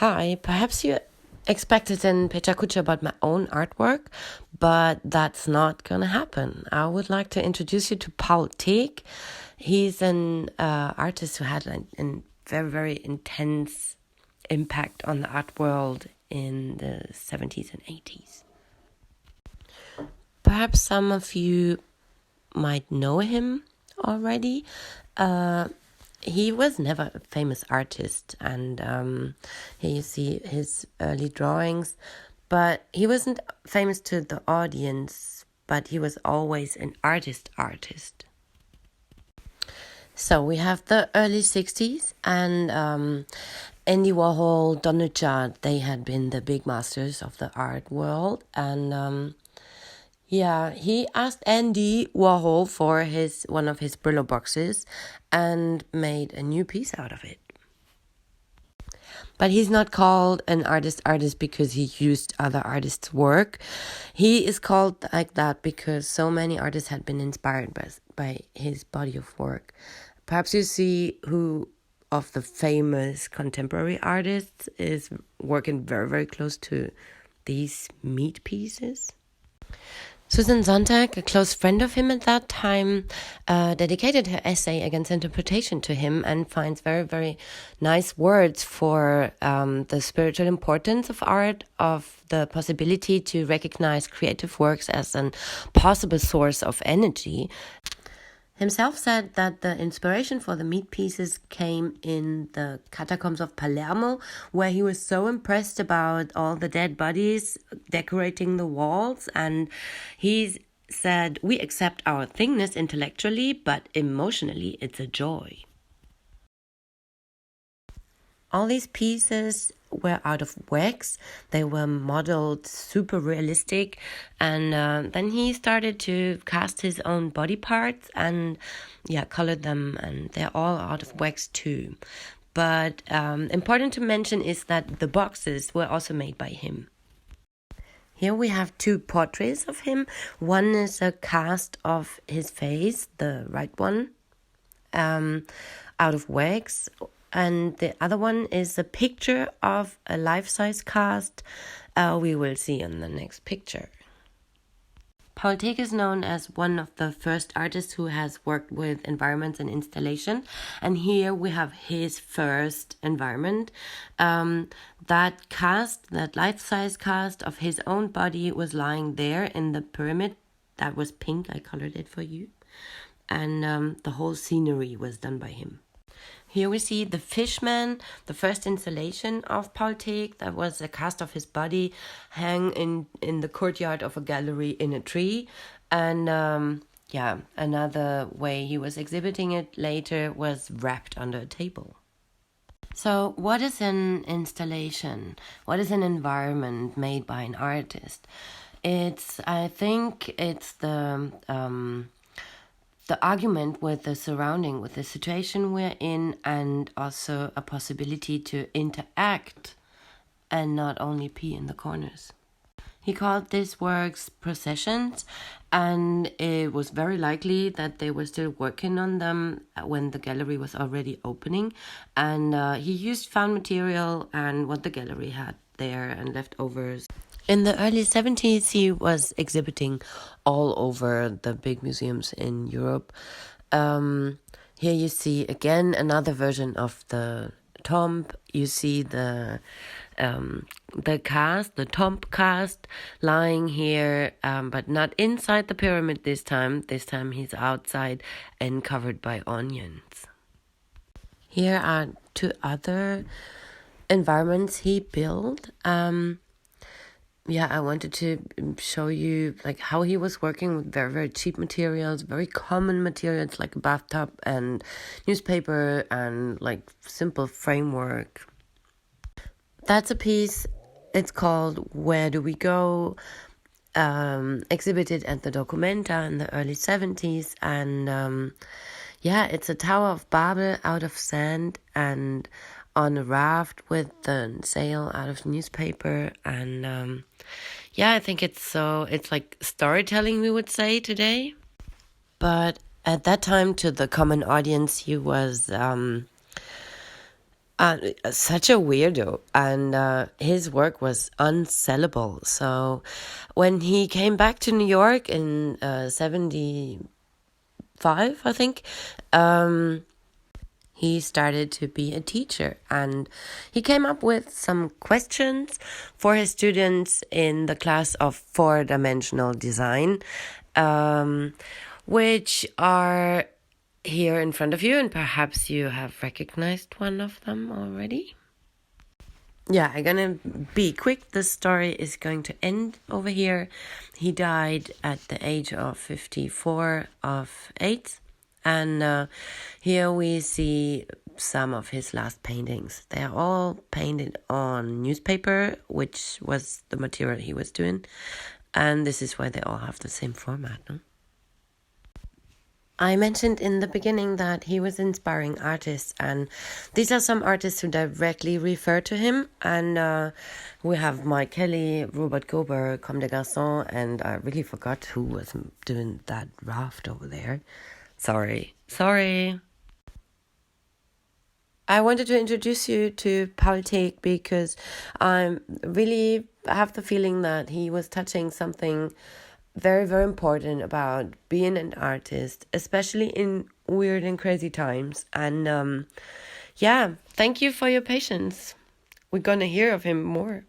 Hi, perhaps you expected an PechaKucha about my own artwork, but that's not gonna happen. I would like to introduce you to Thek. He's an artist who had a very, very intense impact on the art world in the 70s and 80s. Perhaps some of you might know him already. He was never a famous artist, and here you see his early drawings, but he wasn't famous to the audience, but he was always an artist. So we have the early 60s, and Andy Warhol, Donald Judd, they had been the big masters of the art world, and he asked Andy Warhol for one of his Brillo boxes and made a new piece out of it. But he's not called an artist because he used other artists' work. He is called like that because so many artists had been inspired by his body of work. Perhaps you see who of the famous contemporary artists is working very, very close to these meat pieces. Susan Sontag, a close friend of him at that time, dedicated her essay against interpretation to him and finds very, very nice words for the spiritual importance of art, of the possibility to recognize creative works as a possible source of energy. Himself said that the inspiration for the meat pieces came in the catacombs of Palermo, where he was so impressed about all the dead bodies decorating the walls. And he said, "We accept our thingness intellectually, but emotionally it's a joy." All these pieces were out of wax. They were modeled super realistic, and then he started to cast his own body parts and colored them, and they're all out of wax too. But important to mention is that the boxes were also made by him. Here we have two portraits of him. One is a cast of his face, the right one, out of wax. And the other one is a picture of a life-size cast we will see in the next picture. Thek is known as one of the first artists who has worked with environments and installation. And here we have his first environment. That life-size cast of his own body was lying there in the pyramid. That was pink, I colored it for you. And the whole scenery was done by him. Here we see the Fishman, the first installation of Thek. That was a cast of his body hang in the courtyard of a gallery in a tree. And another way he was exhibiting it later was wrapped under a table. So what is an installation? What is an environment made by an artist? I think it's the argument with the surrounding, with the situation we're in, and also a possibility to interact and not only pee in the corners. He called these works processions, and it was very likely that they were still working on them when the gallery was already opening. And he used found material and what the gallery had there and leftovers. In the early 70s, he was exhibiting all over the big museums in Europe. Here you see again another version of the tomb. You see the cast, the tomb cast, lying here, but not inside the pyramid this time. This time he's outside and covered by onions. Here are two other environments he built. I wanted to show you how he was working with very, very cheap materials, very common materials like a bathtub and newspaper and simple framework. That's a piece. It's called Where Do We Go? Exhibited at the Documenta in the early 70s. And it's a Tower of Babel out of sand and on a raft with the sail out of newspaper. And I think it's like storytelling, we would say today. But at that time, to the common audience, he was Such a weirdo, and his work was unsellable. So when he came back to New York in 75, I think, he started to be a teacher, and he came up with some questions for his students in the class of four-dimensional design, which are here in front of you, and perhaps you have recognized one of them already. Yeah, I'm gonna be quick. The story is going to end over here. He died at the age of 54 of AIDS. And here we see some of his last paintings. They are all painted on newspaper, which was the material he was doing. And this is why they all have the same format, no? I mentioned in the beginning that he was inspiring artists, and these are some artists who directly refer to him. And we have Mike Kelly, Robert Gober, Comme des Garçons, and I really forgot who was doing that raft over there. Sorry. I wanted to introduce you to Thek because I really have the feeling that he was touching something very, very important about being an artist, especially in weird and crazy times. And yeah, thank you for your patience. We're gonna hear of him more.